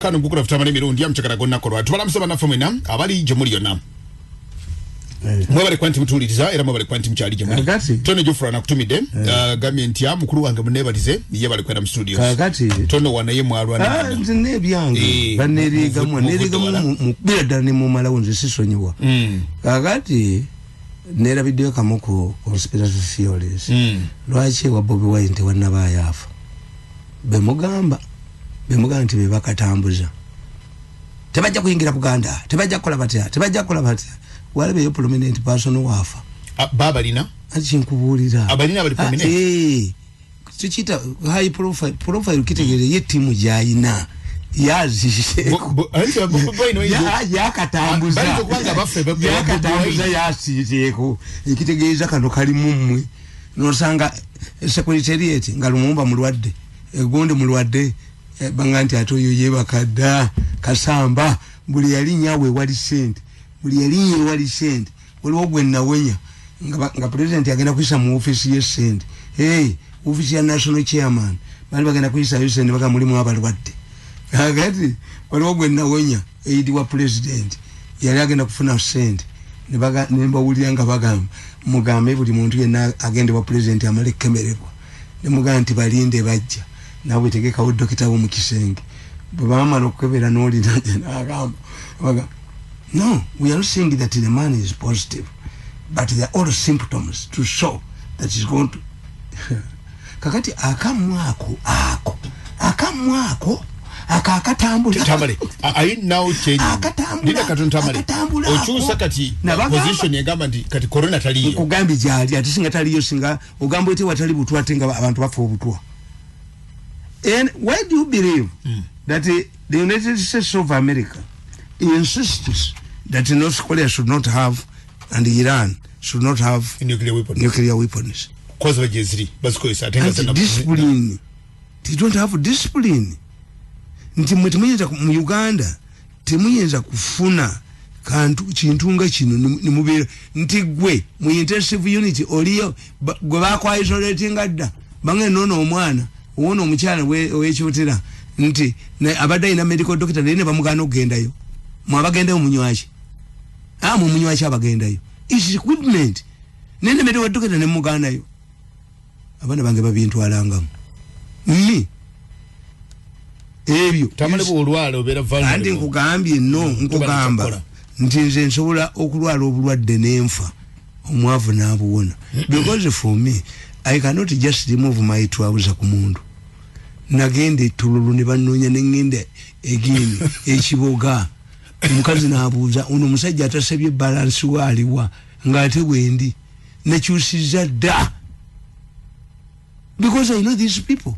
Kanu bukura Tamale Mirundi amchakara gonna korwa tubala msaba na famwena abali jamhuri yonna mwabale kwanti mutuliriza era mwabale kwanti mchali jamhuri tone jofura na kutumide government ya mukuru wange munebalize ye bali kwenda mu studios kakati tone wanaye mwalwa ne ne byange baneriga mu beda ne mu malawunzi sisonyiwa kakati nera video kamuko conspiracy theories lwache wa Bobi Wine wanaba yafa bemugamba nti bebakatambuza tebajja kuyingira Buganda tebajja kola batya walabe yo prominent person wafa baba lina achinkubulira abalina bali prominent tuchita high profile kitegere ye timu jaina yazishe yakatambuza yasijeko ikitegeza kano kali mumwe nosanga secretariat ngalumumba mulwadde egonde mulwadde banganti atoyo yebakada kasamba buli yali nyawe wali sente waliwo gwenna wenya nga president agenda kuisa mu office ye sente office ya national chairman bali bagenda kuisa yo sente baka mulimu abalwadde agati waliwo gwenna wenya aid wa president yali agenda kufuna sente nemba wulira nga bagamba mugambe buli muntu yenna agende wa president amale kemererwa ne muganti balinde bajja nawe tegeka wo dokita wo mukisenge baba nokubera noli agamba no, we are not saying that the man is positive, but there are all symptoms to show that he's going to kakati akamwako akakatambula Tamale are you now changing dida katun Tamale ochusa kati position yagamba ndi kati corona taliyo kugambi jali atisinga taliyo singa ugambo ete watali butwa tenga abantu bafa obutwa. And why do you believe that the United States of America insists that North Korea should not have and Iran should not have nuclear weapons? Cause of Jezri, discipline. They don't have discipline. Ntimutimuyeza mu Uganda temuyeza kufuna kantu chintunga chino nimubera ntigwe mu intensive unit oliyo gwe bakwa isolating adda bange nono omwana uwono omukyala wechotera nti abadde ina medical doctor ne bamugana ogendayo mwabagendayo munywachi mu munywachi abagendayo is equipment nene medical doctor ne muganayo abana bange babintu alangamu ebyo Tamale bulwale obera vulnerable andi nkugambye nkugamba nti nze nsobola okulwala obulwadde n'enfa omwavu n'abuwona because for me I cannot just remove my trouser ku mundu nagende tululu ne banonya nengende egini ekiboga omukazi n'abuuza ono musajja atasebye balance waliwa ngate wendi nekyusiza dda because I know these people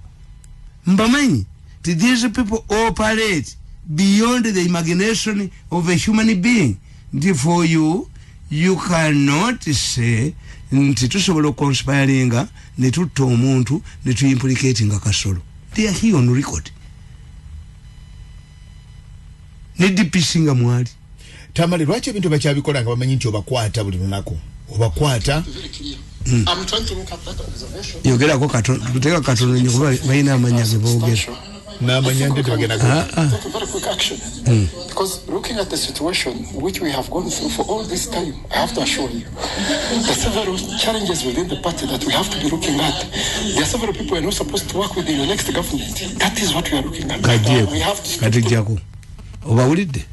mbamanyi these people operate beyond the imagination of a human being. Therefore you cannot say nti tusobola conspiringa ne tutta omuntu ne tu implicating akasolo. They are here on record. Ne dipisinga mwali Tamale lwache bintu bakyabikola nga bamanyi nti obakwata buli lunako obakwata. I'm trying to look at that observation. Yogera ko katoteka katono nyoba bayina amanya ge boogera na manyande twagenda take a very quick action because looking at the situation which we have gone through for all this time, I have to assure you there are several challenges within the party that we have to be looking at. There are several people who are not supposed to work with the next government. That is what we are looking at. We have to katijako obawulidde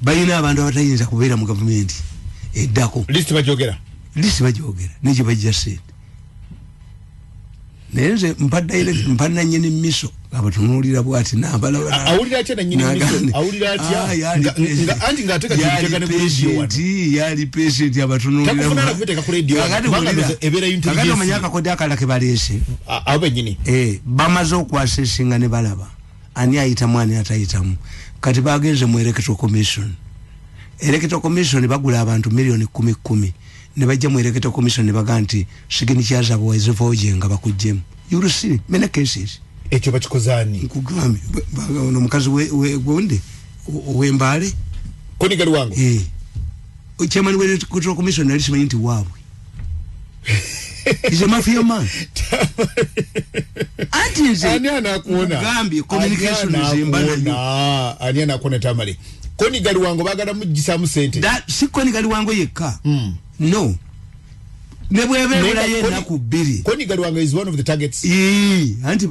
bayina abantu abatayinza kubeera mu government eddako list bajogera n'ekyo bajja sente nenze mpadda nyini miso abatunulira bwati nabala awulira atya nyini miso awulira atya anti ngateka kitegane ku radio wati yali patient abatunulira takufuna kufiteka ku radio banga ebera intelligence akati manyaka kodi akala ke balese abe nyini bamaze okwasesinga ne balaba ani ayita mwani atayitamu kati bagenze mu electoral commission bagula abantu milioni 10 ne bajja mu electoral commission ne baganti signatures abo ezivoje nga bakujjemu. You will see many cases ekyo bakikozani nkugambe ono mukazi wonde wembale koni gali wangu chairman we electoral commission ali simanyi nti waabwe He's a mafia man. Ani anakuona. Gambi communication is imbana. Ani anakuona Tamale. Koni gali wango bagala mujisamu sente. That si koni gali wango yeka. No. Koni gali wango is one of the targets. Anti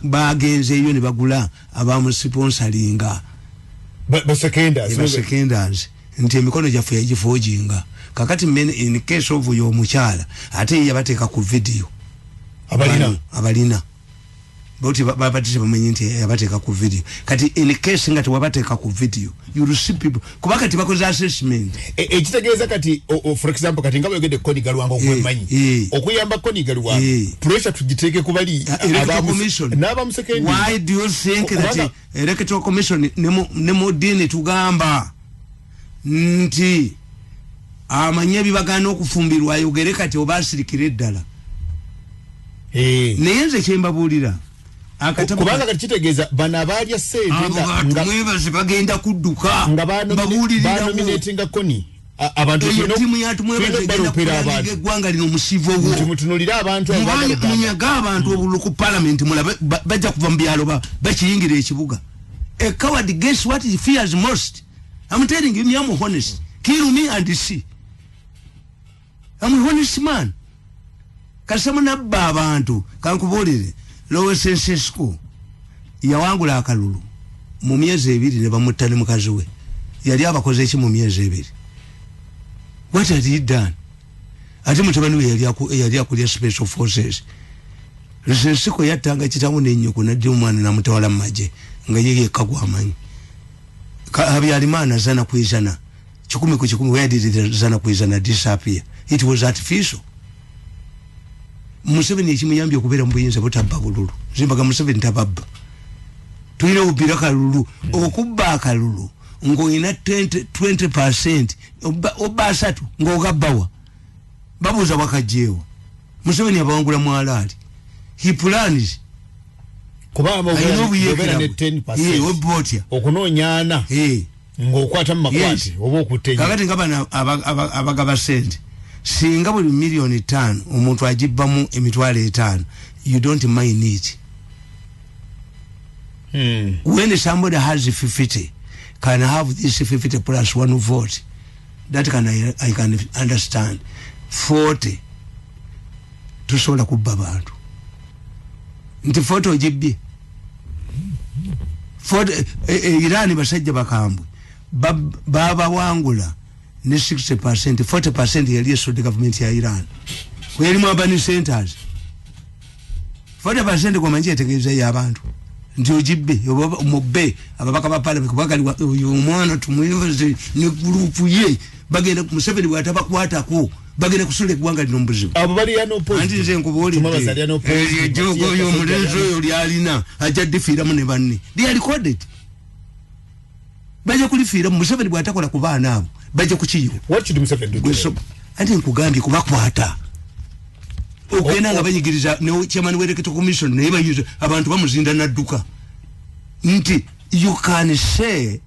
bagenze iyo ne bagula abamu sponsoringa. But seconders. Nti emikono jafu yajifojinga. Kakati men in case of yo muchala ate yabateka ku video. Abalina. Bauti babatise bamenye nti yabateka ku video. Kati in case ngati wabateka ku video. You receive people. Kubakati bakoze assessment. Ekitegeeza kati for example kati ngabo yogede Koni Galwango kwemanyi. Okuyamba Koni Galwango. Pressure tujiteke kubali abamu second. Why do you think that electoral commission nemo dini tugamba nti amanyebi bagana okufumbirwa yogere kati obasirikire ddala. Neyenze kyembabulira. Kubanga kati kitegeeza bana abalya sente nga mwebazi bagenda kudduka babulirira nominatinga Koni abantu timu yatu mwebazi bagenda kulangiga eggwanga lino musiivu obwo mutunulira abantu munyaga abantu obulu ku parliament mulabe bajja kuva mu byalo bakiyingira ekibuga. A coward guess what he fears most. I'm telling you, I'm honest. Kill me and see. I'm a honest man. Kasamana babantu kankubulire lowe sense school yawangula akalulu mu myezi ebiri ne bamutane mukazi we yali abakoze iki mu myezi ebiri. What had he done? Ati mutabani we yali akulya special forces. Sense ko yatanga kitamu n'ennyoko nadde omwana namutawala mu maje nga yeye kagwa amanyi. Habyarimana zana kuizana. Chikumi ku chikumi, where did it zana kuizana disappear? It was artificial. Museveni ekimuyambye okubeera mu buyinza butabba bululu. Zimbaga Museveni tababba. Tuyina obira kalulu. Okubba akalulu. Ngoina 20%. Oba asatu. Ngogabbawa. Babuza wakajeewo. Museveni abawangula mwalaali. He plans. Kubaba obera ne 10%. Obotya. Okunoonyana. Ngokwata mu makwati oba okutenya. Kakati ngabana abagaba sente. Singa buli million 5 omuntu agibbamu emitwalo 5. You don't mind it. When somebody has 50 can have this 50 plus 1 vote. That I can understand. 40 tusobola kubba abantu. Nti 40 ogibbye. Irani basajja bakambwe baba wangula ne 60%, 40% yali esodde government ya Iran. Kweli mu urban centers 40% kwa manje etegeeza y'abantu nti ogibbe mubbe ababaka ba parliament kubakali uyu mwana tumuyinze ne group ye bagenda ku Museveni bwatabakwatako bagenda kusula eggwanga lino mbuzibu. Abo bali yano post. Anti nze nkubulidde jogo yo mulenzi oyo lyalina ajja difiiramu ne banne. They are recorded. Baje kulifiira Museveni bwatakola ku baana abo baje kukiyo. What should Museveni do? Anti nkugambye kubakwata. Ogenda nga banyigiriza ne chairman w'electoral commission ne bayuza abantu bamuzinda nadduka. Nti you can say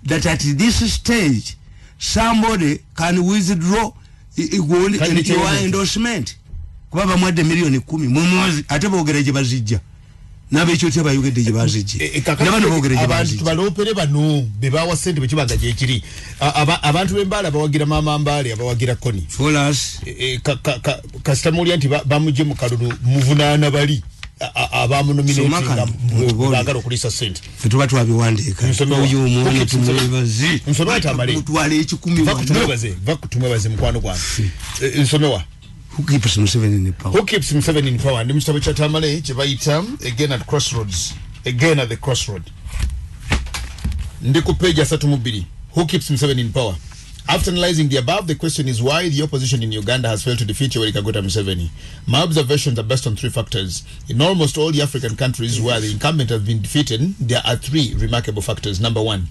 that at this stage somebody can withdraw your endorsement. Kubaba mwade milioni 10 mwezi ate boogera gye bazijja. Nabekyo teba yogedde gye bazijje. Nabano boogera gye bazijje. Abantu balopere bano bebawa sente bekibaga gye kiri. Abantu b'embala bawagira mama mbali abawagira Koni. Folas. Kastamuli anti bamuje mu kalulu muvunaana bali. Abamu nominating bagalo kulisa sente. Tuba twabiwandiika. Oyo omwana tumwebazi. Nsomera Tamale. Mutwale 10 vakutumwebaze mukwano gwange. Nsomewa. Who keeps Museveni in power? Who keeps Museveni in power? Ndi Mr. Tamale chibaita again at crossroads. Again at the crossroad. Ndi ku page 32. Who keeps Museveni in power? After analyzing the above, the question is why the opposition in Uganda has failed to defeat Yoweri Kaguta Museveni. My observations are based on 3 factors. In almost all the African countries where the incumbent has been defeated, there are 3 remarkable factors. Number 1,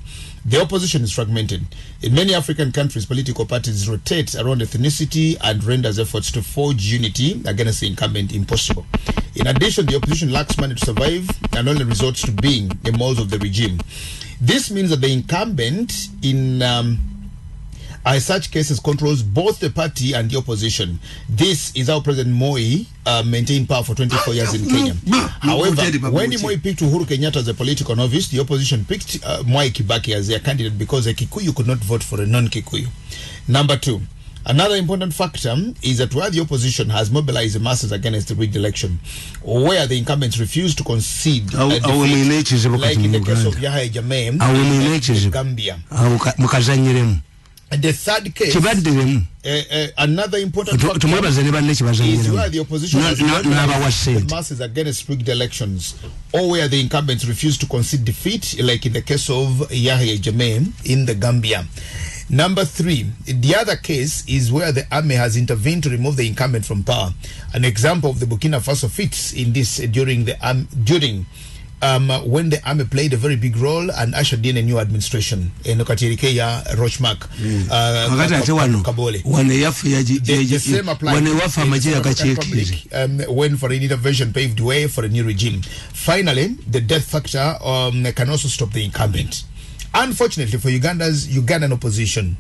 the opposition is fragmented. In many African countries, political parties rotate around ethnicity and renders efforts to forge unity against the incumbent impossible. In addition, the opposition lacks money to survive and only resorts to being the molds of the regime. This means that the incumbent As such cases controls both the party and the opposition. This is how President Moi maintained power for 24 years in Kenya. However, when Moi picked Uhuru Kenyatta as a political novice, the opposition picked Mwai Kibaki as their candidate because a Kikuyu could not vote for a non-Kikuyu. Number 2. Another important factor is that where the opposition has mobilized the masses against the rigged election, where the incumbents refuse to concede defeat, like in the case of Yahya Jammeh in Gambia. And the third case, another important factor is where the opposition has mobilized the masses against rigged elections, or where the incumbents refuse to concede defeat, like in the case of Yahya Jammeh in the Gambia. Number 3, the other case is where the army has intervened to remove the incumbent from power. An example of the Burkina Faso fits in this during when the army played a very big role and ushered in a new administration in Okatirikeya Rochmark Kabole. The same applies when foreign intervention paved way for a new regime. Finally, the death factor can also stop the incumbent. Unfortunately for Ugandan opposition,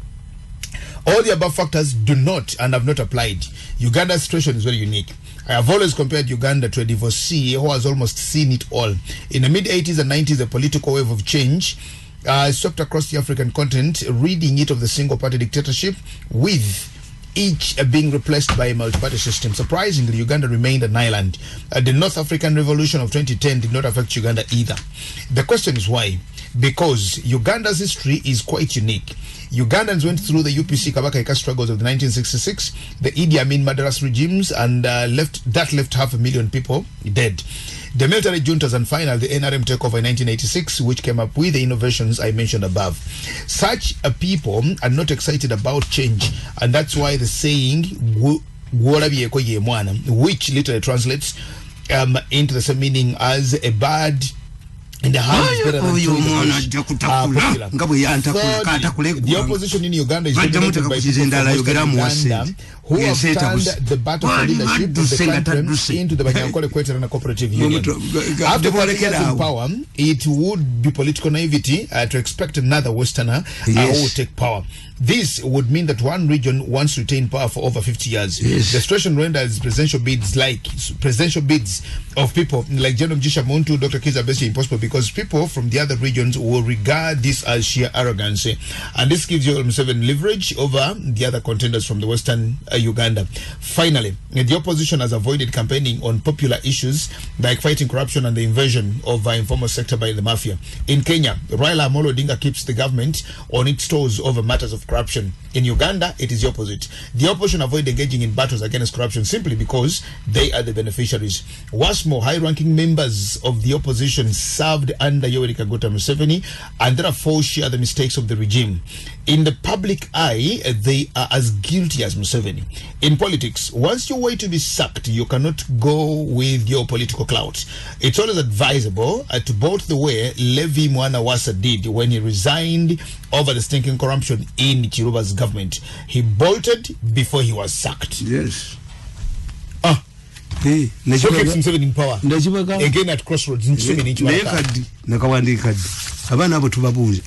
all the above factors do not and have not applied. Uganda's situation is very unique. I have always compared Uganda to a divorcee who has almost seen it all. In the mid-80s and 90s, a political wave of change swept across the African continent, ridding it of the single-party dictatorship, with each being replaced by a multi-party system. Surprisingly, Uganda remained an island. The North African Revolution of 2010 did not affect Uganda either. The question is why? Because Uganda's history is quite unique. Ugandans went through the UPC Kabaka struggles of the 1966, the Idi Amin murderous regimes, and left 500,000 people dead. The military juntas, and finally the NRM takeover in 1986, which came up with the innovations I mentioned above. Such people are not excited about change, and that's why the saying which literally translates into the same meaning as a bird in the hand is better than the opposition in Uganda is dominated by people from Uganda who have turned the battle for leadership of the country into the Banyankole Kweterana Cooperative Union. After taking in power, it would be political naivety to expect another Westerner who will take power. This would mean that one region wants to retain power for over 50 years. The situation renders presidential bids of people like General Mjisha Muntu, Dr. Kizza Besigye impossible, because people from the other regions will regard this as sheer arrogance. And this gives you Museveni leverage over the other contenders from the Western Uganda. Finally, the opposition has avoided campaigning on popular issues like fighting corruption and the invasion of the informal sector by the mafia. In Kenya, Raila Amolo Odinga keeps the government on its toes over matters of corruption. In Uganda, it is the opposite. The opposition avoid engaging in battles against corruption simply because they are the beneficiaries. What's more, high-ranking members of the opposition served under Yoweri Kaguta Museveni and therefore share the mistakes of the regime. In the public eye, they are as guilty as Museveni. In politics, once you wait to be sacked, you cannot go with your political clout. It's always advisable to bolt the way Levi Mwanawasa did when he resigned over the stinking corruption in Chiruba's government. He bolted before he was sacked. Yes. So keeps himself in power. Again at crossroads. Abana abo tubabuze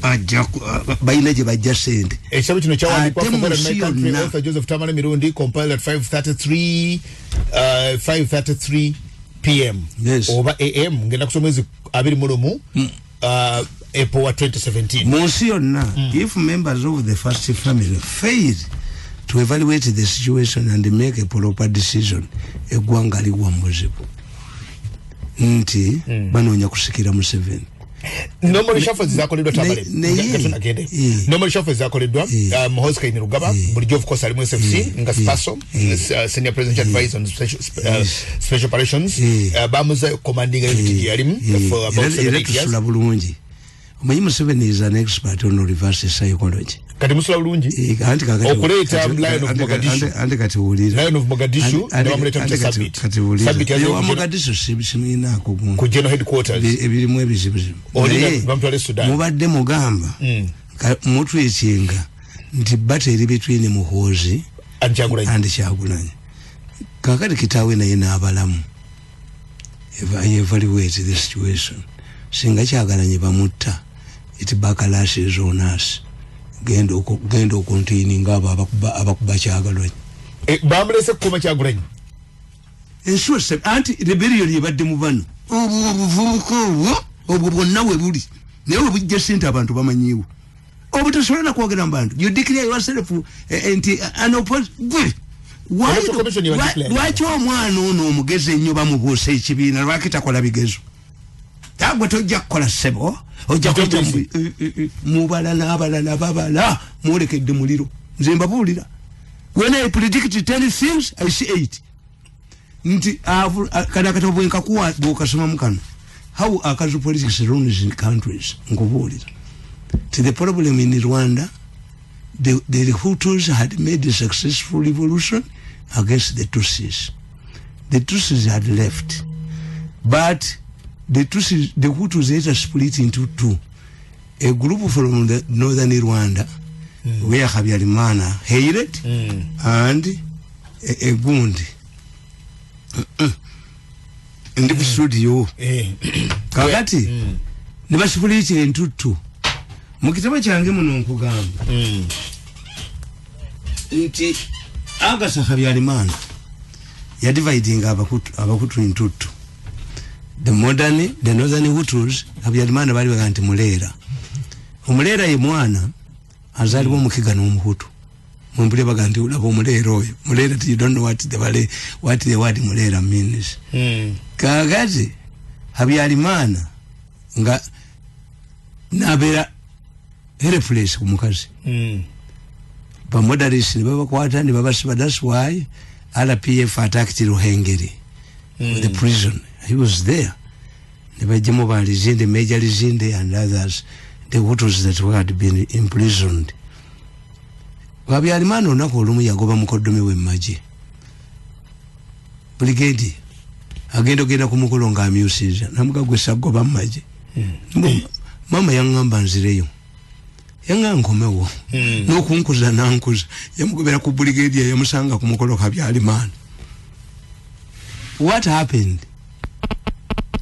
bayina je bajja sente ekitabo kino kyawandiikwa for my country author Joseph Tamale Mirundi compiled at 5:33 p.m. over AM ngenda kusomeza 21 April 2017 Monsi yonna if members of the first family fail to evaluate the situation and make a proper decision eggwanga liwambuzibu nti banoonya kusikira Museveni. Normally shuffles zakoledwa Tamale agende normally shuffles zakoledwa Muhoozi Kainerugaba bulijjo of course alimu SFC nga Spaso senior presidential advisor on special operations bamuza commanding unit alimu for about 7 years bulungi omanyi Museveni is an expert on reverse psychology kati musula bulungi okuleta Lion of Mogadishu kati ulira Lion of Mogadishu ne bamuleta mu summit summit ya Mogadishu simina ku general headquarters ebirimu ebizibu bamutwale Sudan mubadde mugamba mutu ekinga nti battery between Muhoozi and Kyagulanyi kakati kitawe naye n'abalamu evaluate the situation singa Kyagulanyi bamutta it backlash is on us gendo containing abakuba Kyagulanyi bamulese kuba Kyagulanyi ensuwa anti rebellion yebadde mu bano obwo bwonna we buli naye obujja sente abantu bamanyiwo obutasobola na kwogera mu bantu you declare yourself anti an opposite lwaki omwana ono omugezi ennyo bamubuusa ekibiina lwaki takola bigezo tagwe tojja kukola ssebo ojja kujja mubalala babala mwolekedde muliro nze mbabuulira when I predict 10 things I see 8 nti kana katobwenka kuwa bwokasoma mukano how akazu politics runs in countries nkubuulira to the problem in Rwanda the Hutus had made a successful revolution against the Tutsis. The Tutsis had left, but the Hutus later split into two. A group from the northern Rwanda, where Habyarimana hated, and a Gundi. In the studio, Kakati, never split into two. Mukitaba kyange muno nkugamba nti Agasa Habyarimana ya dividing abakutu into two. The northern Hutus Habyarimana bali baganti Mulera. Omulera ye mwana azaliwo mukiga n'omuhutu. Mumbule baganti ulabo Mulera oyo. Mulera, you don't know what the word Mulera means. Kakati Habyarimana nga nabera helpless kumukazi. Ba moderates ni baba kwata ni baba siba. That's why RPF attacked Ruhengeri with the prison. He was there. Nebajemo ba Lizinde, Major Lizinde and others, the Hutus that had been imprisoned. Habyarimana onako olumu yagoba mukoddomi we maji. Brigade agenda ku mukolo nga amusiza namugagwe sagoba maji. Mama yangamba nzireyo. Yanga nkomewo n'okunkuza nankuza yamugobera ku brigade yamusanga ku mukolo Habyarimana. What happened?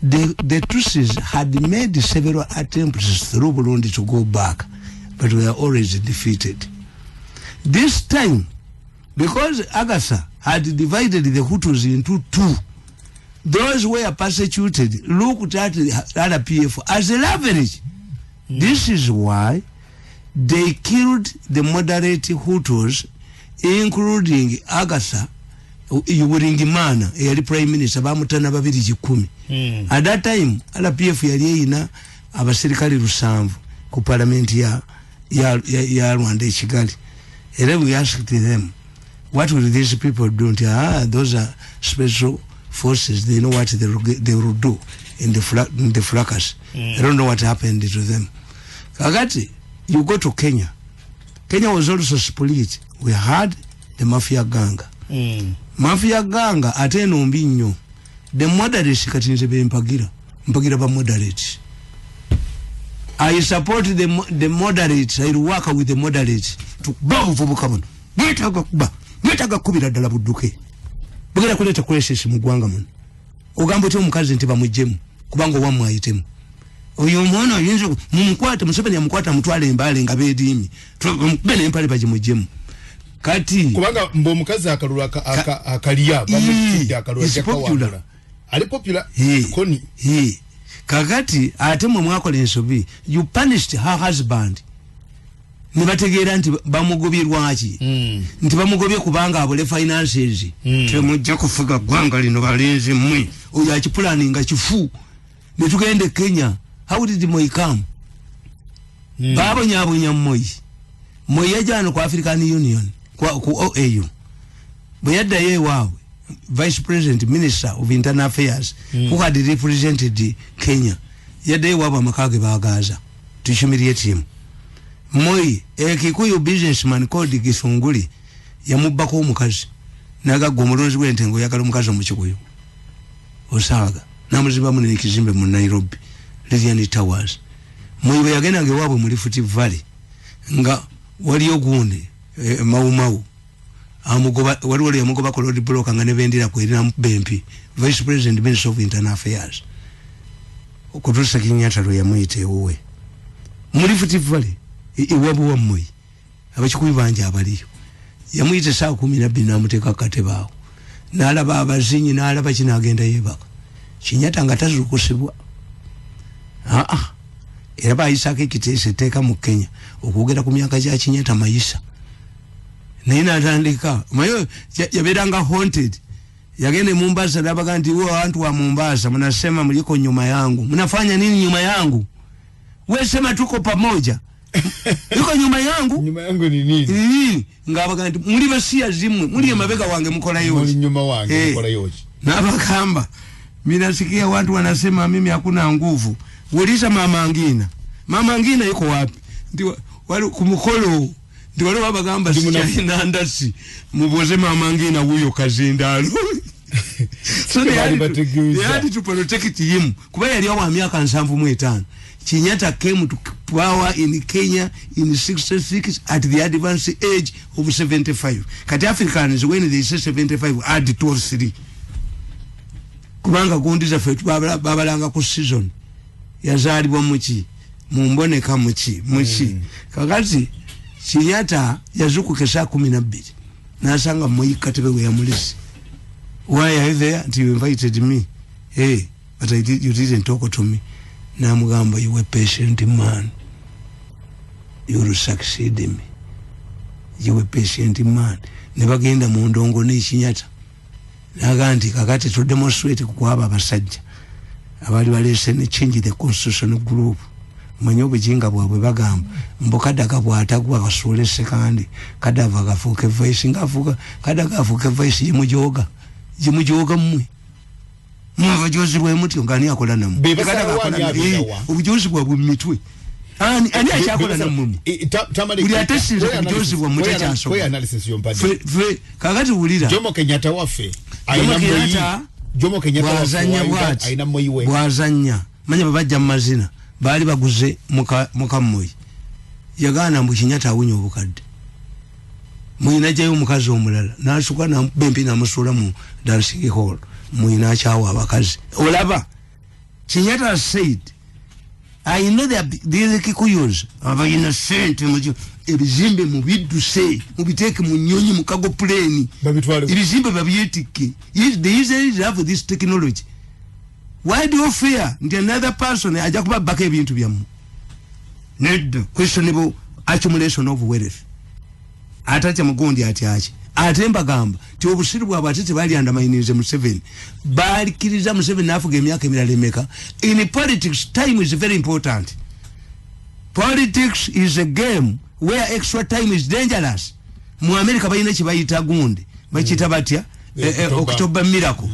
The Tutsis had made several attempts through Burundi to go back, but were always defeated. This time, because Agasa had divided the Hutus into two, those who were persecuted looked at the RPF as a leverage. This is why they killed the moderate Hutus, including Agasa, Yuburingimana, the Prime Minister, Bamutana Babiri 10. At that time, RPF yalina abasirikali rusanvu ku parliament ya Rwanda Kigali. And then we asked them, what will these people do? Those are special forces. They know what they will do in the fracas. I don't know what happened to them. Kagati, you go to Kenya. Kenya was also split. We had the mafia gang. Mafia gang ateno mbinyo. The moderates katinze be mpagira ba moderates. I support the moderates. I work with the moderates to bow for Bukaman. Mwetaga kubira dala buduke. Bugera kuleta crisis mu gwanga mun. Ogambo ti omukazi nti bamujjemu kubango wamwe ayitemu. Oyo mwana yinzo mumukwata Museveni yamukwata mutwale embale nga bedimi. Bene empale baje mujjemu. Kati kubanga mbo mukazi akalulu akalia bamutidde akalulu popular. Ali popular koni. Kakati ate mwe mwakola ensobi, you punished her husband. Nibategeera nti bamugobirwa ki nti bamugobye kubanga abole finances temujja kufuga gwanga lino balinzi mmwe oyo akipulaninga kifu ne tugende Kenya. How did Moi come? Babo nyabunya Moi yajana ku African Union ku OAU buyadda yewawe Vice President Minister of Internal Affairs who had represented Kenya yadde yewawe amakage bagaza to humiliate him. Moi Kikuyu businessman called Kisunguli yamubbako omukazi naga gomulonzi w'entengo yakala omukazi omukikuyu osaga namuziba mu n'ekizimbe mu Nairobi Lilian Towers. Moi bwe yagenda ngewaabwe mu Rift Valley nga wali ogundi mau amugoba wali yamugoba ko road block nga ne bendira ku erina bempi Vice President Minister of Internal Affairs okutusa Kenyatta lo yamuyite wowe mu Rift Valley iwabu wa Moi abachikubi banje abaliyo yamuyite saa 12 namuteka katebaawo nalaba abazinyi nalaba kinagenda yebaka Chinyata nga tazukusibwa era bayisako ekiteeso etteeka mu Kenya okwogera ku myaka gya Chinyata mayisa naye natandika mayo yabeeranga haunted yagende Mombasa nabaga nti watu wa Mombasa mnasema mliko nyuma yangu mnafanya nini nyuma yangu wewe sema tuko pamoja yuko nyuma yangu ni nini ngabaga nti muli basia zimwe muli mabega wange mkola yote muli nyuma wange mkola yote nabakamba mimi nasikia watu wanasema mimi hakuna nguvu uliza mama ngina yuko wapi ndio wale kumukolo ndio wale babagamba sija ndasi muboze mama ngina huyo kazindalo so they had to protect him kuba yali wa miaka 75 Chinyata came to power in Kenya in 66 at the advanced age of 75 kati Africans when they say 75 add 23 kubanga gundi za fetu babalanga ku season yazalibwa muki mumboneka muki kakati Chinyata yazukuke saa 12 nasanga moyikatebe we yamulisi why are you there until you invited me but you didn't talk to me namugamba you were patient man you will succeed me you were patient man nebagenda mu ndongo ne Chinyata naganti kakati to demonstrate kukwaba abasajja abali balese ne change the constitutional group manyobe jinga bwabwe bagamba mbokadaga bwatagwa basolese kandi kadava gafuke voice ngafuka kadaga afuke voice jimujoga mmwe mwava jozi bwe muti ngani akola namwe kadaga akola ubujozi bwa mitwe ani achakola namwe Tamale uli ateshinza ubujozi bwa muti chaso kwa analysis yompadi kakati ulira Jomo Kenyatta wafe Jomo Kenyatta wafe aina moyiwe bwazanya manya babajja mazina bali baguze mukamoyi yagana mbu Chinyata awunyo obukadde muyina jayo mukazi omulala nashuka na bempi na musula mu dancing hall muyina chawa abakazi olaba Chinyata said I know that the Kikuyos are innocent mujo ebizimbe mu biduse mubiteke mu nyonyi mukago plane ebizimbe babyetike they usually have this technology. Why do you fear the another person ajakuba baka ebintu byamu need questionable accumulation of wealth atacha mugondi ati atemba gamba ti obusiru bwa batete bali andamanyirize Museveni bali kiriza Museveni afuga emyaka emirala emeka in politics time is very important. Politics is a game where extra time is dangerous. Mu America bayina kibayita gundi bakita batya October miracle.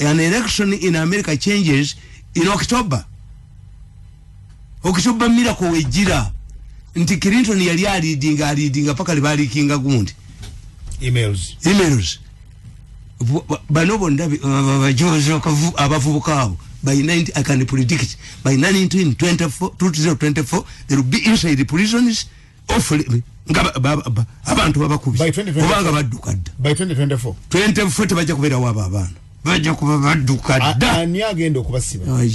An election in America changes in October. October miracle wejira nti Clinton yali alidinga paka libali kinga gundi emails banobo ndabi bajozo abavubuka by 90 I can predict by 2024 there will be inside the prisons awfully abantu babakubi obanga badukadda by 2024 baje kubera waba abana baje kuba badukadda ani agenda okubasiba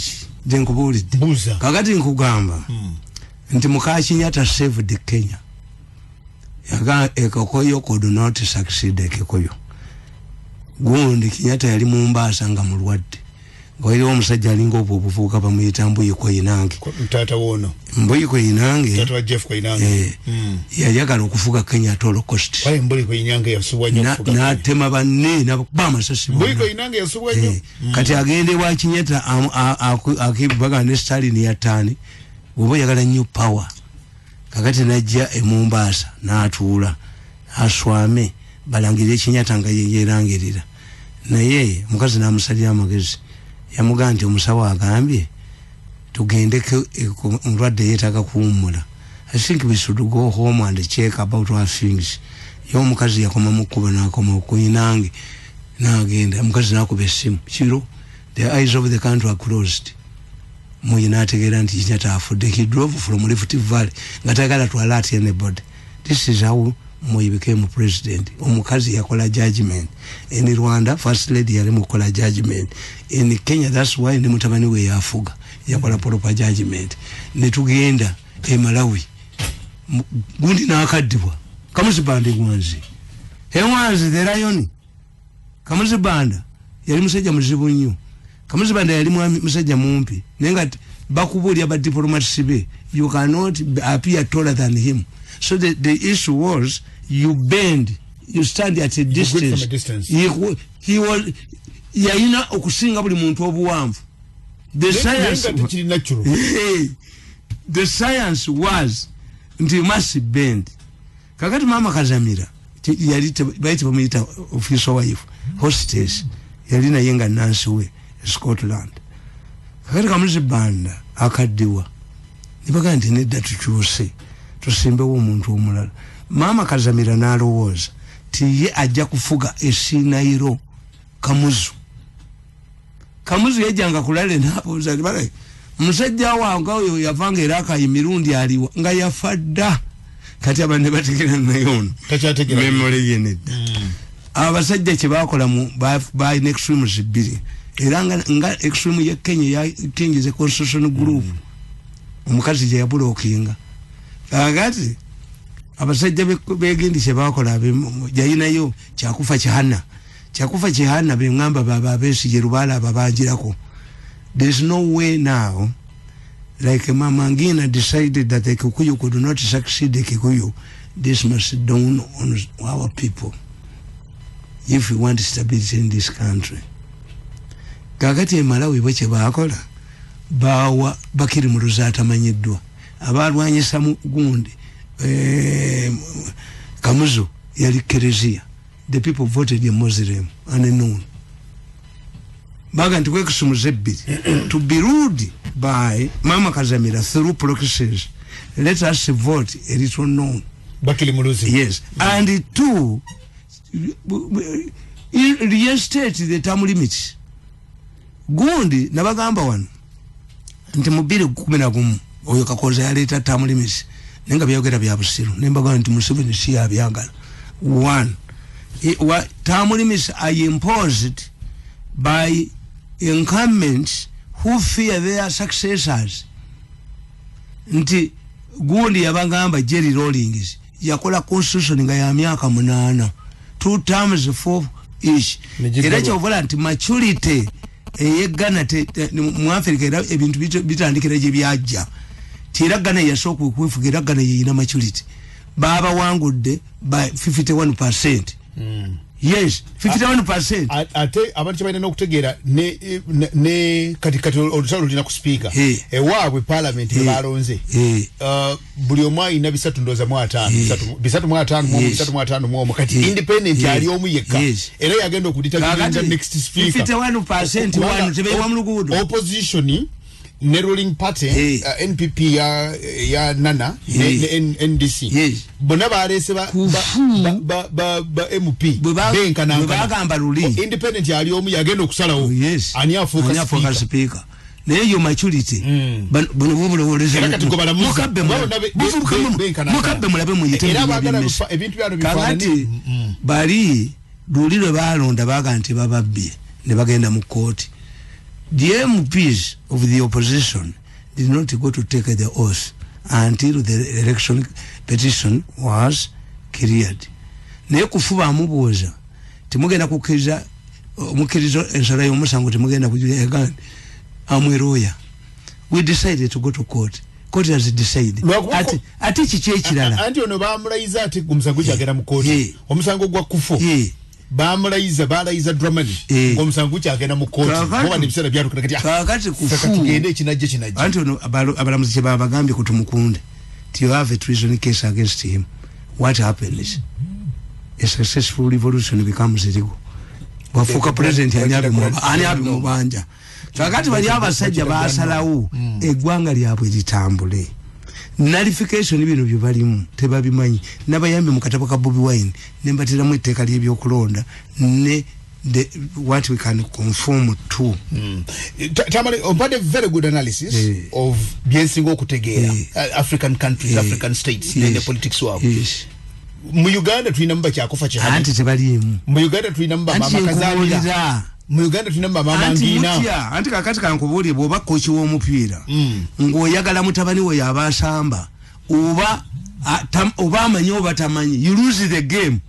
je nkubulidde kakati nkugamba nti muka Chinyata saved Kenya yaga ekokoyo could not succeed ekokoyo gundi Chinyata yali Mombasa nga mulwadde ngoyo omusajja alinga obuvuka bamuyita Mbuyi ko Inange mtata wono Mbuyi ko Inange tata wa Jeff ko Inange yayagala okufuga Kenya tolo cost kwa Mbuyi ko Inange yasubwa nnyo okufuga na tema banne na bama sasi Mbuyi ko Inange yasubwa nnyo kati agende wa Chinyata akibaga ne Stalin yatani ubo yagala new power kakati najja Mombasa n'atuula aswame balangire Chinyata nga yerangirira naye mukazi namusalira amagezi yamugandi omusawo agambye tugende mulwadde yetaka kuwummula. I think we should go home and check about our things. Yomukazi yakoma mukuba nakoma okuyinange nagenda mukazi nakuba essimu kiro the eyes of the country are closed. Muyina ategera nti Chinyata afudde. He drove from Rift Valley ngatagala to alert anybody. This is how Moi became president. Omukazi yakola judgment. In Rwanda first lady yali mukola judgment. In Kenya that's why ni mutabani we yafuga yakola proper judgment. Netugenda Malawi gundi nakadibwa Kamuzibanda gwanzi hewanzi the lion Kamuzibanda yali musajja muzibu nnyo Kamuzibanda yali musajja mumpi nenga bakubulya ba diplomats be you cannot appear taller than him so the issue was you bend you stand at a distance he was yaina okusinga buli muntu obuwanvu the science was nti must bend kakati mama Kazamira yali baita bamuyita officer wife hostess yali na yenga Nancy we Scotland kakati Kamuzibanda akaddiwa nibaga nti nedda tukyuse tusimbewo omuntu omulala mama Kazamira n'alowooza ti ye ajja kufuga Esinairo Kamuzu yajjanga kulale n'abuuza bale musajja wange oyo yavanga era akayi Mirundi aliwa nga yafadda kati abanne bategera nayo memory yenedda abasajja kye bakola mu by extremes bbiri era nga extreme ya Kenya ya tingize constitution group omukazi je yabula okinga agati abasajja begendise bakola jayinayo kyakufa kihana bengamba baba besi yerubala babajirako. There's no way now like Mama Ngina decided that the Kikuyu could not succeed the Kikuyu. This must dawn on our people if we want stability in this country. Kakati Malawi weche bakola bawa bakiri muruzata manyiddwa abalwanyisa mu gundi Kamuzu yali Kerezia. The people voted a Muslim unknown. Baganti kwekusumu to be ruled by Mama Kazamira through proxies. Let us vote a little known. Bakili Muruzi. Yes. And two, reinstate the term limits. Gundi nabagamba wano nti mubiri 11 oyo kakoza yaleta term limits nenga byogera bya busiru nembaga nti Museveni si yabyagala. One, term limits are imposed by incumbents who fear their successors. Nti gundi yabagamba Jerry Rawlings yakola constitution nga ya myaka 8 2 terms 4 each. Era kyovola nti maturity eyegana mu Africa era ebintu bitandikira gye byajja tira Ghana yasooka okwefugira Ghana yeyina maturity baba wangudde by 51%. Yes, 51%. Ate abantu kye balina n'okutegeera ne kati olusalo lulina ku speaker ewaabwe parliament balonze buli omu alina 3.5 kati independent ali omu yekka era yagenda okuditagira next speaker 51% wanu tebewa mu luguudo opposition ne ruling party NPP ya Nana NDC bona balese ba MP benkana bagamba luli independent ali omu yagenda okusalawo ani afuuka speaker naye yo maturity bono bulowoleza mukabbe mulabe muyite ebintu byano bifaanani bali luliro balonda baga nti bababbe ne bagenda mu court. The MPs of the opposition did not go to take the oath until the election petition was cleared. Naye kufuba amubuuza timugenda kukkiriza omukirizo ensala y'omusango timugenda kujulia amweroya. We decided to go to court. Court has decided. Ati kiki ekirala anti ono bamulayiza ati omusango kyagenda mu court omusango gwa kufu bamulayiza balayiza dramani omusango kyagenda mu court boba nibisera byatukira kati kakati kufu tugende kinajje anti ono abalamuzi kye babagambye kutumukunde you have a treason case against him. What happens? A successful revolution becomes illegal. Wafuka president ani mubanja kakati bali abasajja basalawo eggwanga lyabwe litambule. Nullification bino byo balimu tebabimanyi nabayambe mu katabo ka Bobi Wine nembatira mu etteka ly'ebyokulonda ne what we can conform to. Tamale on a very good analysis of byensingo okutegeera African countries, African states in the politics wabo. Mu Uganda tulina mba kyakufa kyali anti tebalimu. Mu Uganda tulina mba mama Kazamira. Mu Uganda tulina mba mama Ngina. Anti kakati kankubuli bwoba kochi w'omupiira ng'oyagala mutabani we yabasamba oba Obama nyoba tamanyi, you lose the game.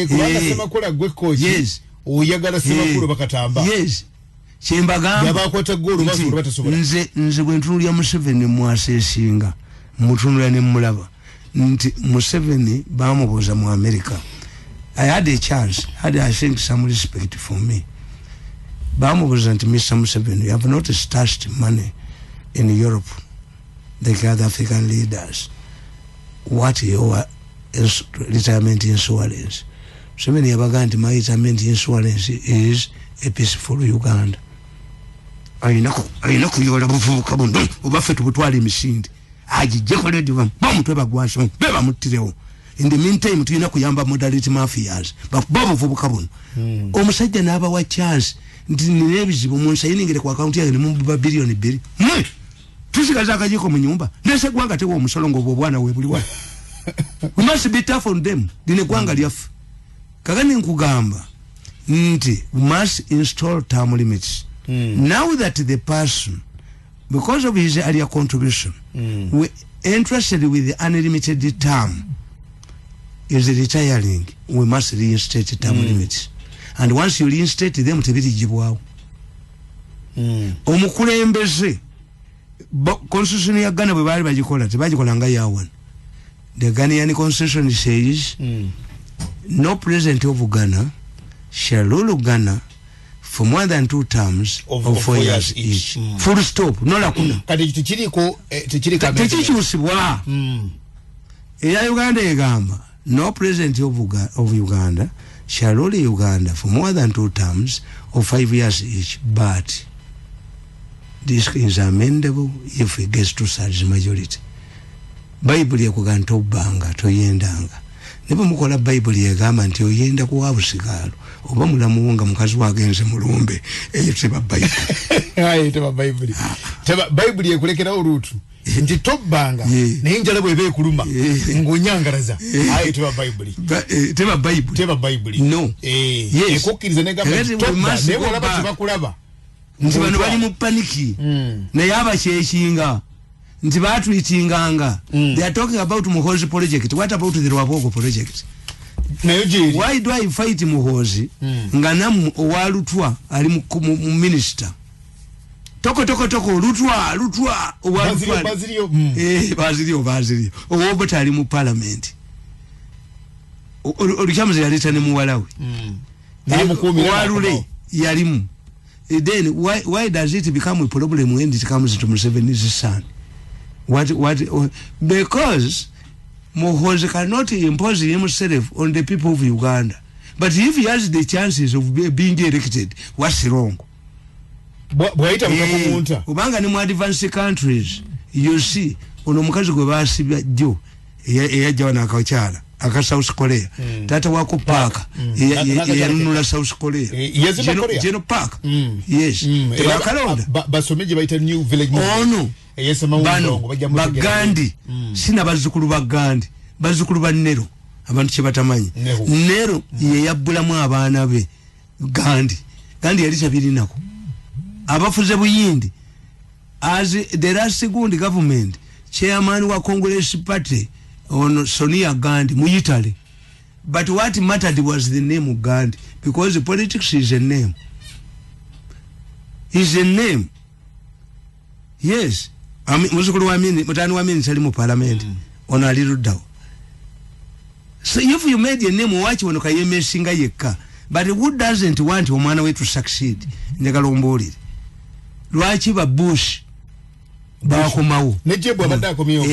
Kubanga Semakula gwe coach. Yes. Oyagala Semakula bakatamba. Yes. Chembagamba. Yabakwata golu basobola batasobola. Nze bwentunulya Museveni mwasesinga. Mutunulya ne mulaba. Nti Museveni bamubuza mu America. I had a chance, I think some respect for me. Bamubuza nti Mr. Museveni, you have not stashed money in Europe like other African leaders. What your retirement insurance? Museveni yabaga nti my retirement insurance is a peaceful Uganda. Ayina kuyola buvubuka buno obaffe tubutwala emisindi agijekoledi bamutwe bagwaso beba mutirewo. In the meantime tuyina kuyamba modality mafias babu vubuka buno omusajja n'aba wa chance ndi nebizibu munsa yiningire ku account yake mu billion 2 tusigaza akajiko mu nyumba ndese gwanga tewo omusolongo bwo bwana we buliwa. We must be tough on them. Dine gwanga lyafu kagani nkugamba nti we must install term limits. Now that the person, because of his earlier contribution, we interested with the unlimited term is retiring, we must reinstate term limits. And once you reinstate them, tebiri jibwao. Omukulembeze constitution ya Ghana bwe bali bagikola tebagikola nga yawan. The Ghanaian constitution says no president of Ghana shall rule Ghana for more than 2 terms of 4 years each. Full stop. No lakuna. Kati tichiriko tichirika. Tichirusibwa. Eya Uganda egamba no president of Uganda shall rule Uganda for more than 2 terms of 5 years each. But this is amendable if it gets to such majority. Bible yakuganta obanga toyendanga. Nebo mukola Bible yegamba nti oyenda kuwa busigalo oba mulamuwonga mukazi wagenze mulumbe teba Bible. Teba Bible. Teba Bible yekulekera orutu nti tobanga n'enjala bwe bekuluma ngonyangaraza teba Bible. Teba Bible. Teba Bible. No. Yes. Ekokiriza ne gamba tobanga nebo laba tibakulaba nti bano bali mu paniki naye abakyeshinga nti batwitinganga. They are talking about Muhozi project. What about the Rwabogo project? Why do I fight Muhozi nga namu owalutwa ali mu minister? Toko lutwa owalutwa Bazilio owobota ali mu parliament. Oluchamuze yaleta ne muwalawe owalule yalimu. Then why does it become a problem when it comes to Museveni's son? Because Muhozi cannot impose himself on the people of Uganda. But if he has the chances of being elected, what's wrong? Ubanga ni mu advanced countries, you see, onomukazi gwe basibya jo eyaja wana akachala aka South Korea. Tata wako paka yanunula South Korea. Jeno Park. Yes. Tebakalonda. Basomeje baita New Village. Oh no. Bano bagandi sina bazukulu bagandi bazukulu ba Nero abantu kibatamanyi Nero ye yabbulamu abaana be gandi yali chabirinako abafuze buyindi as the last good government chairman wa Congress party on Sonia Gandhi mu Italy. But what mattered was the name of Gandhi, because the politics is a name. Is a name. Yes. Muzukulu wa mini mutani wa mini sali mu parliament ono alirudawo. So if you made a name watch wono kayemesinga yekka, but who doesn't want omwana we to succeed? Njagala ombulire lwaki ba Bush bakomawo nejebu abadako miyo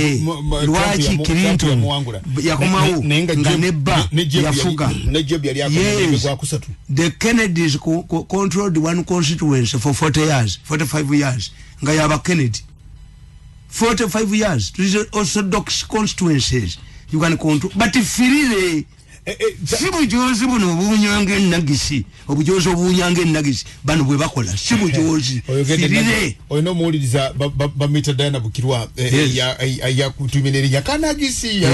lwaki Clinton yakomawo nga nebba yafuga nejebu yali akomawo kwa kusatu. The Kennedys controlled one constituency for 40 years 45 years nga yaba Kennedy 45 years. These are orthodox constituencies you can control, but firire sibujozi buno bunyange nagisi obujozi obunyange nagisi bano bwe bakola sibujozi firire oyino muuliriza ba mita dana bukirwa ya kutumineri ya kanagisi ya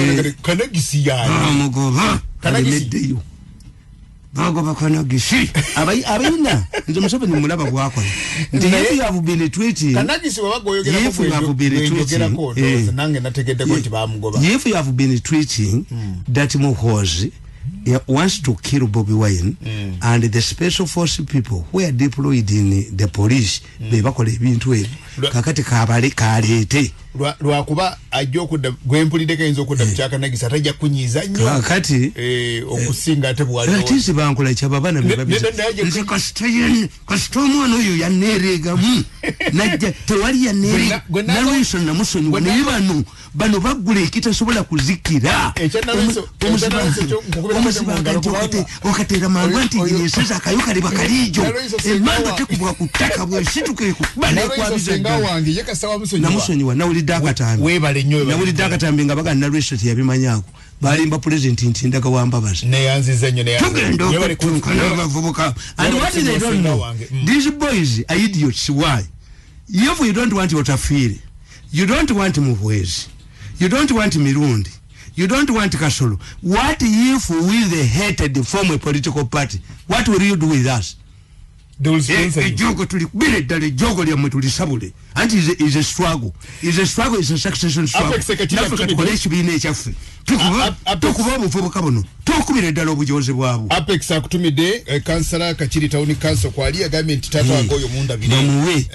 mugoba kanagisi bago bakwana gishi abayina nje Museveni mulaba bwako nti if you have been tweeting kanagisi wabagoyogera ko nange nategedde ko tibamugoba if you have been tweeting that Muhoozi wants to kill Bobi Wine and the special force people who are deployed in the police be bakola ebintu ebyo kakati kabale kalete lwakuba ajja okudda gwempulidde kayinza okudda mukyaka nagisa atajja kunyiza nnyo kakati okusinga ate bwali ati bankola kyababana bebabiza nze kastomwana oyo yaneregamu najja tewali yanerega nalwiso namusonyiwa naye bano baggula ekitasobola kuzikira okatera mangu anti nyesaza akayoka liba kalijo emanga tekubwa kutaka bwesituke kubana ekwabiza namusonyiwa nawulidde akatambi nga bagana nalwiso teyabimanyako balimba president ntindaga wambabaza neyanziza nnyo tugenda okutunkana abavubuka and what they don't know these boys are idiots. Why? If you don't want Otafiri, you don't want Muhwezi, you don't want Mirundi, you don't want Kasolo, what if we hated form a political party? What will you do with us? Jogo tulikubire dale jogo lya mwetu lisabule anti is a struggle is a succession struggle Africa college bine chafu tukuba obuvubuka buno tukubire dale obujoze bwabo Apex akutumide kansala Kachiri Town Council kwali ya government tatu wangoyo munda bine muwe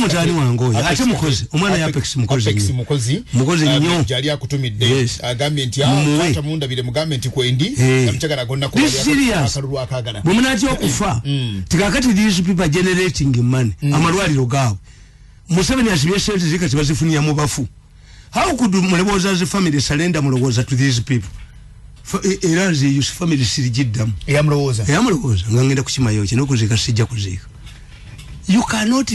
mutani wangoyo ate mukozi omwana ya Apex mukozi nnyo jali akutumide government ya tata munda bile mu government kwendi amchaka nagonna ko akarulu akagana munaji okufa tikakati these people are generating money amalwaliro gaabo Museveni asibye sente zika tibazifunia mu bafu. How could muleboza the family surrender mulogoza to these people? Era ze use family sirijiddamu eyamulowooza ngangenda kukimayo kino kuzika sijja kuzika. You cannot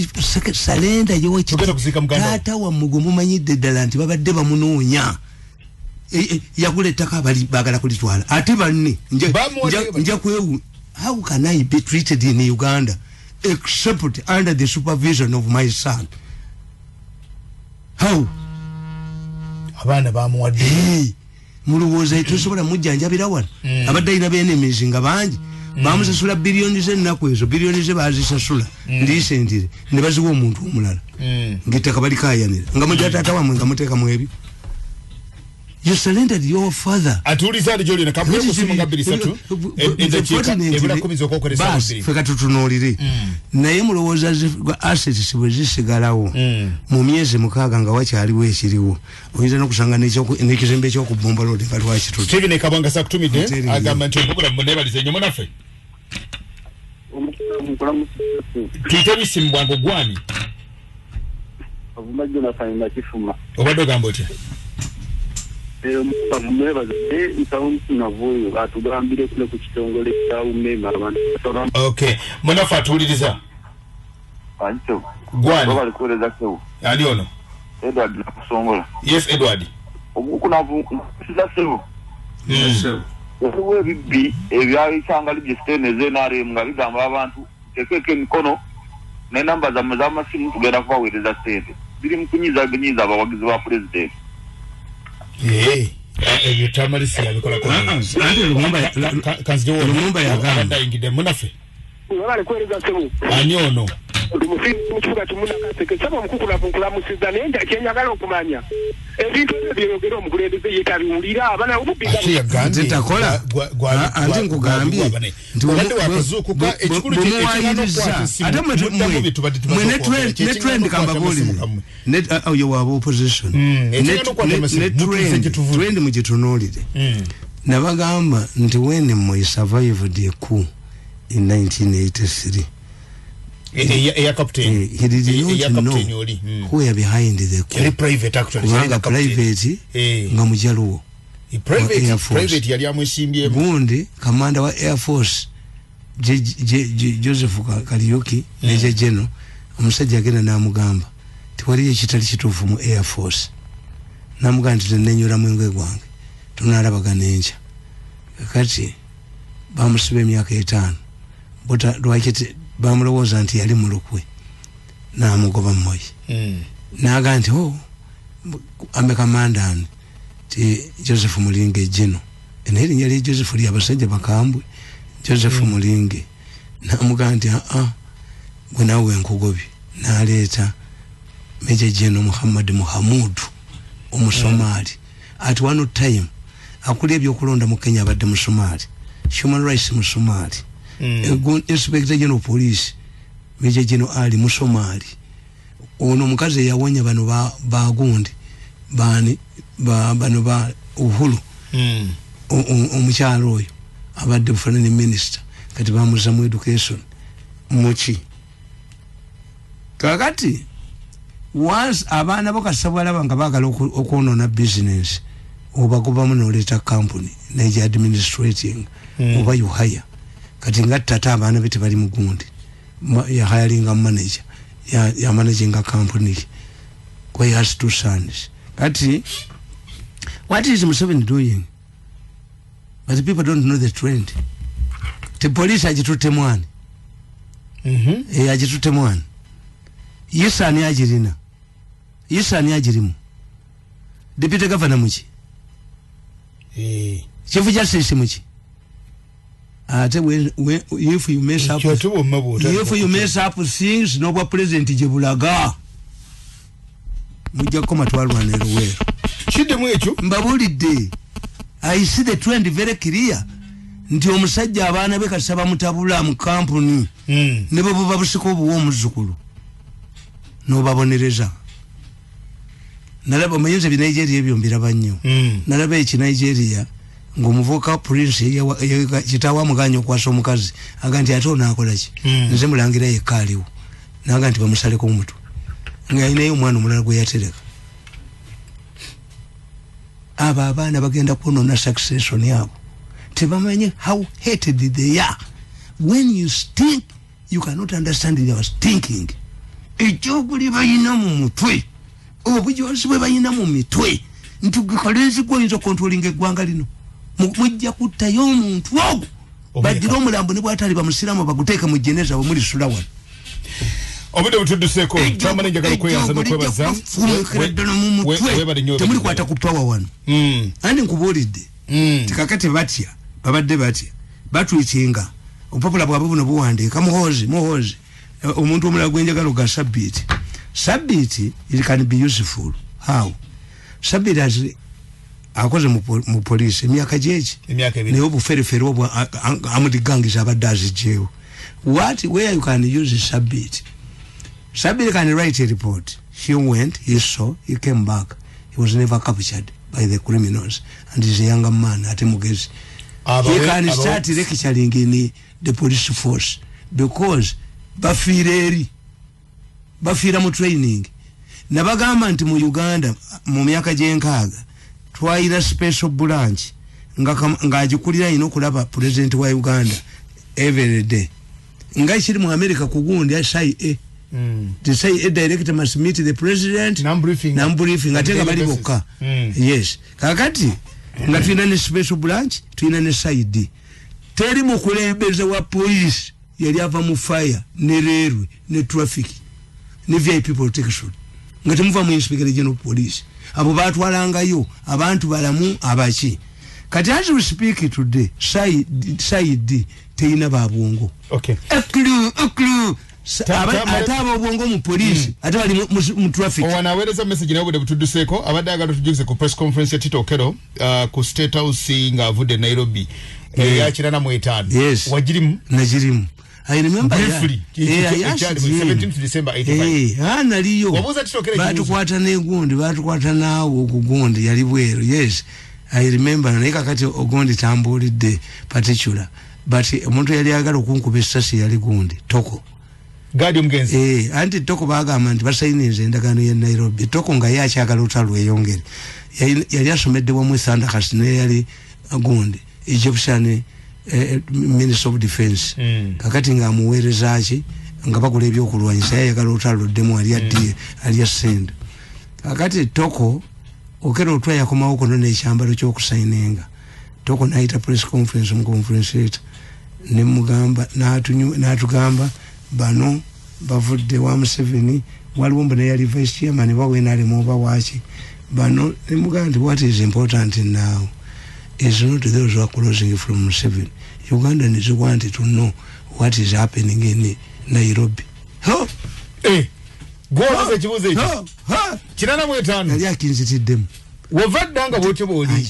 surrender your tata wa mugomo manyidde ddala nti babadde bamunoonya yakula ettaka bali bagala kulitwala ate banne nja kwewu. How can I be treated in Uganda except under the supervision of my son? How? Abana bamuwadde mulowooza etosobola mujjanjabira wano abadde alina beenemies nga bangi bamusasula biliyoni z'ennaku ezo biliyoni ze baazisasula ndiisentire ne baziwa omuntu omulala ng'ettaka balikaayanira nga mujja taata wamwe nga muteekamu ebyo. You surrendered your father. Atuliza alijoli na kabula kusimunga bilisatu ebula kumizo kwa kore sabu bili feka tutunolire na ye mulowooza assets sibwe zisigalawo mu myezi mukaaga nga wakyaliwo ekiriwo oyinza n'okusanga n'ekizimbe eky'okubomba loodi nga lwakitutu Steven Kabanga sakutumide agamba nti obukula munebalize nnyo munaffe tuyite bisimu bwangu gwani obumajjo nafanyuma kifuma obadde ogamba otya Okay, munafa atuliriza. Ancho. Gwani. Baba alikoleza kewo. Ali ono. Edward nakusongola. Yes, Edward. Obukunavu sizasewo. Yes. Ewe bibi ebyayisanga libistene zenare nga bigamba abantu tekeke mikono ne namba za masimu tugenda kubaweereza sente. Biri mkunyiza abawagizi ba president. Ebyo Tamalisi yabikola ko andi lumumba yagamba ingide munafe wabale kweleza sebo ani ono umufi mukibuga kimuna kaseke sabo mukukula kunkula musizana enja kyenyagala okumanya ebintu byogero omukulembeze yetabiwulira abana obubiga ganze takola andi nkugambye nti wabadde wakazuukuka ekikulu ky'ekirano ate ne trend kambabuli oyo waba opposition trend mugitunuulire nabagamba nti when Moi survived the coup in 1983 a captain he did not know who are behind the coup. Private actually private nga mujaluo private yali amwesimbye gundi commander wa Air Force Joseph Kariuki Major General omusajja agenda namugamba tiwali ekitali kituufu mu Air Force namugamba nti nenyura mwenge gwange tunalabagana enja kati bamusiba emyaka 5 bota lwakiti bamulowooza nti yali mulukwe namugoba Moi naga nti ambe kamandani ti Joseph Mulinge Jeno erinnya lya Joseph lya basajja bakambwe Joseph Mulinge namugandi gwe nawe nkugobi naleta Major General Muhammad Muhammad omusomali at one time akuli ebyokulonda mu Kenya abadde musomali human rights musomali Inspector General Police Major General Ali musomali ono mukazi yawonya bano bagundi bano ba uhulu omukyalo oyo abadde bufanani minister kati bamuza mu education muchi kakati once abana bakasabala banga bagala okonona business obagoba muno leta company neja administrating oba you hire kati ngatta abana bite bali mugundi ya hiring a manager ya managing a company kwa he has 2 sons kati what is Museveni doing? But the people don't know the trend. The police ajitute mwani. Ajitute mwani. Yesa ni ajirina. Yesa ni ajirimu. Deputy governor muchi. Chief justice muchi. If you mess up things, no president jebulaga. Mujja koma twalwana eruwero. Shide mwecho mbabulidde. I see the trend very clear. Nti omusajja abaana be kasaba mutabula mu company. Ne bo babusiko obuwo omuzukulu. No babonereza. Nalaba mayinza bi Nigeria ebyo mbiraba nnyo. Nalaba eki Nigeria ngomuvuka prince ya kitawa muganyo kwasa omukazi aganti atona akola ki. Nze mulangira yekaliwo. Naganti bamusaleko omutu. Ngaine omwana omulala gwe yatereka. Abana bagenda kuno succession yabo tebamanye how hated they are. When you stink you cannot understand their stinking. Ejoguli bayina mu mutwe obujosi bwe bayina mu mitwe ntugikolenzi goyinza controlling eggwanga lino mujja kutayo omuntu ogwo badira omulambo ne bwatali bamusiramu baguteeka mu jeneza omuli sulawa obudde butuduseko tamale njagala kweyanza n'okwebaza temuli kwata ku power one andi nkubulidde tikakati batya babadde batya batwikinga opapula bwabwe buno buwandiika muhozi omuntu omulala gwenjagala ga sabit it can be useful. How? Sabit has akoze mu police emyaka jeje ne obuferefere obwo amudigangiza abaddazi jeo. Where you can use Sabit can write a report. He went, he saw, he came back. He was never captured by the criminals. And he's a younger man at Mugezi. He can start lecturing in the police force because bafira mu training. Nabagamba nti mu Uganda mu myaka gyenkaaga twayira special branch nga agikulira ino okulaba president wa Uganda every day. Nga kiri mu America kugundi SIA. The SIA director must meet the president. Nambriefing. Atenga bali bokka. Yes. Kakati nga tulina ne special branch, tulina ne side. Teri mukulembeze wa police yali ava mu fire ne railway ne traffic ne VIP protection. Nga temuva mu inspector general police. Abo batwalangayo abantu balamu abaki. Kati as we speak today, side teina babongo. Okay. Eklu ataba obwongo mu police ataba mu traffic. Wanawereza message nawe butuduseko abadde agalo tujuse ku press conference ya Tito Okero ku State House nga avude Nairobi ya kirana mu 5. Yes. Wajirimu najirimu. I remember briefly. 17th December 85. Naliyo. Wabuza Tito Okero batukwata negundi batukwata nawo okugundi yali bwero. Yes. I remember naika kati ogundi tambulidde particular. But omuntu yali agala okunkuba essasi yali gundi Toko. Gadi mgenzi. Anti Toko bagamba nti basayinize endagaano ya Nairobi. Toko nga yakyagala olutalo eyongere. Yali asomedde wamu Thundercast ne yali gundi Egyptian Minister of Defense. Kakati nga amuweereza ki nga bakola ebyokulwanyisa yayagala olutalo luddemu ali asenda. Kakati Toko Okero otwa yakomawo kono n'ekyambalo ky'okusayinenga. Toko naita press conference mu conference yetu ne mugamba n'atugamba bano bavudde wa MUSEVENI waliwo mbona yali vice chairman bawe nali muba wachi bano ne mugamba what is important now is not those who are closing from MUSEVENI. Ugandans wanted to know what is happening in Nairobi. Huh? Go on the Jose. Chinana Wetan, them. Wavadanga Wotobodi.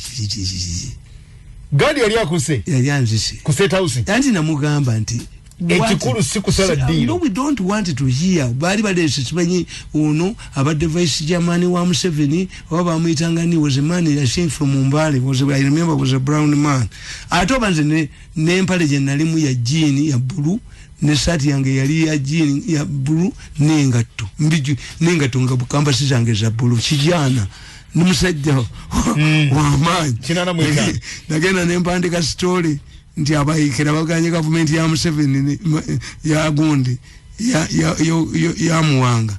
Gadi Yakuse, Yanzi, Kusetausi, Tantina Mugamba, Auntie. No, we don't want to hear. Bari Sismani Uno about the vice Germany MUSEVENI or Mitangani was a man I think from Mumbai I remember was a brown man. I told us the name Palajan Nalimu ya Genie ya Buru, Nesati and ya Genie ya Buru, Ningatu, Mbiju, Ningatunga Bukamba Sangeza Buru, Chijana. Numusaidja man Chinana Mwika nagenda nempandika story nti abayikira baganye government ya MUSEVENI ya gundi ya Muwanga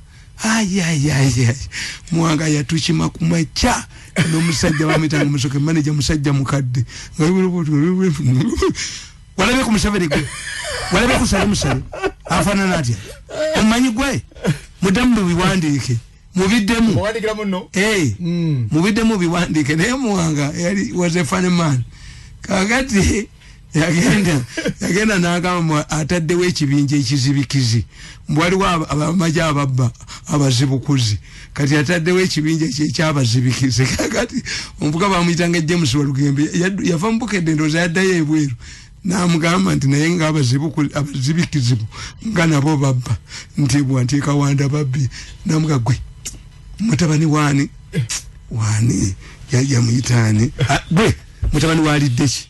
Muwanga yatuchima kumacha nomusajja bamitanga musoke manager musajja mukadde walabe ku MUSEVENI gwe walabe ku musale afana natya omanyi gwe mudambu biwandike Muvidemu Mwadikira muno Muvidemu biwandike naye Muwanga yali was a funny man kakati yagenda n'agamba ataddewo ekibinja ekizibikizi mbwaliwo abamaja ababba abazibukuzi kati ataddewo ekibinja ekyabazibikizi kakati omuvuga bamuyitanga James Walugembe yava mubukedde ndowooza yaddayo ebweru n'amugamba nti naye nga abazibikizibu nga nabo babba nti bwantiika wanda babbi n'amuga gwe mutabani wani yamuyitaani gwe mutabani waliddeki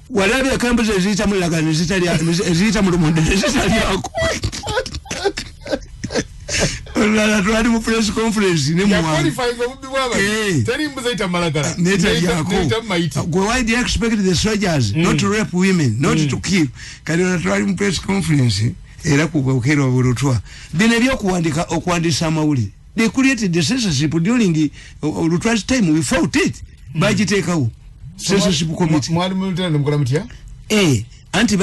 walabe akambuza eziyita mulagano eziyita mulumonde ezitalyako olala twali mu press conference ne why do you expect the soldiers not to rape women not to kill kati twali mu press conference era kugokera obulutwa bino ebyokuwandika okuwandisa amawulire they created the censorship during Lutwa's time we fought it bagiteekawo censorship committee mwali mulutana mukola mutya anti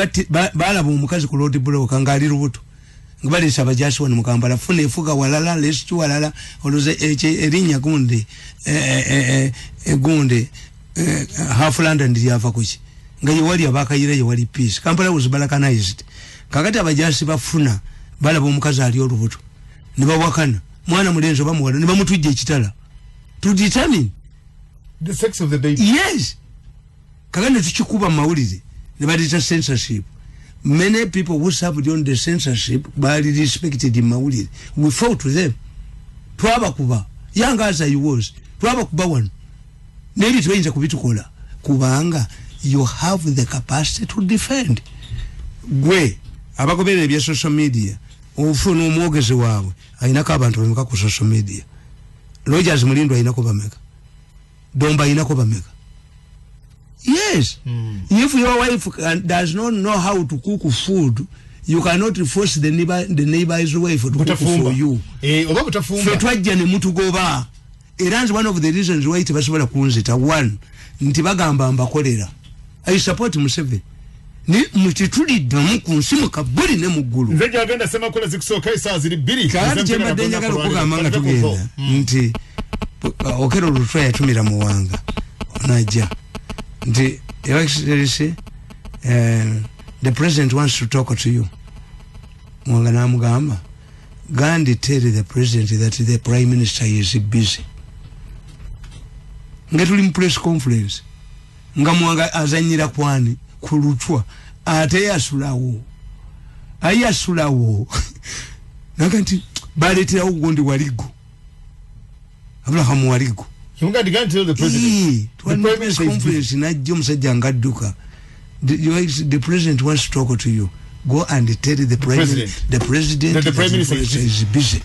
balaba omukazi ku road block ngali rubuto ngbalisa abajasi wano mukambala fune efuga walala lesitu walala oloze erinya gundi gundi half London ndiyava kuki ngaye wali abakayire wali peace Kampala was balkanized kakati abajasi bafuna balaba omukazi ali orubuto nibawakana mwana mulenzo bamuwala nibamutujja ekitala to determine the sex of the baby. Yes. Kagane tuchikuba mawulire nibadita censorship. Many people who served on the censorship bali respected in mawulire. We fought with them. Twaba kuba. Young as I was. Twaba kuba one. Neli tuwenza kubitukola. Kubanga you have the capacity to defend. Gwe. Abakobere bya social media. Ufunu umwogezi wawe. Ainaka abantu bameka ku social media. Rogers Mulindo ainako bameka. Domba inako bameka. Yes. If your wife does not know how to cook food, you cannot force the neighbor's wife to cook for you. Oba kutafumba. Fetwajja ne mutugoba. It is one of the reasons why tibasobola kunzita. One, ntibagamba mbakolera. I support MUSEVENI. Ni mchitulidde mukunsi mukabuli ne mugulu. Nzeja agenda sema kola zikusoka isaa ziri biri. Kati jemba denja kalo kugamba tugenda. Nti okero lutwa yatumira Muwanga. Onajja. Nti Your Excellency, the president wants to talk to you. Muwanga namugamba. Gandhi tell the president that the prime minister is busy. Ngetuli mu press conference. Nga Muwanga azanyira kwani kulutwa ate yasulawo. Ayasulawo. Nakanti baletera ugondi waligo. Abraham waligo. You can't tell the president. The press conference najjo musajja ngadduka. The president wants to talk to you. Go and tell the president that the prime minister is busy.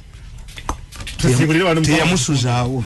Teyamusuzaawo.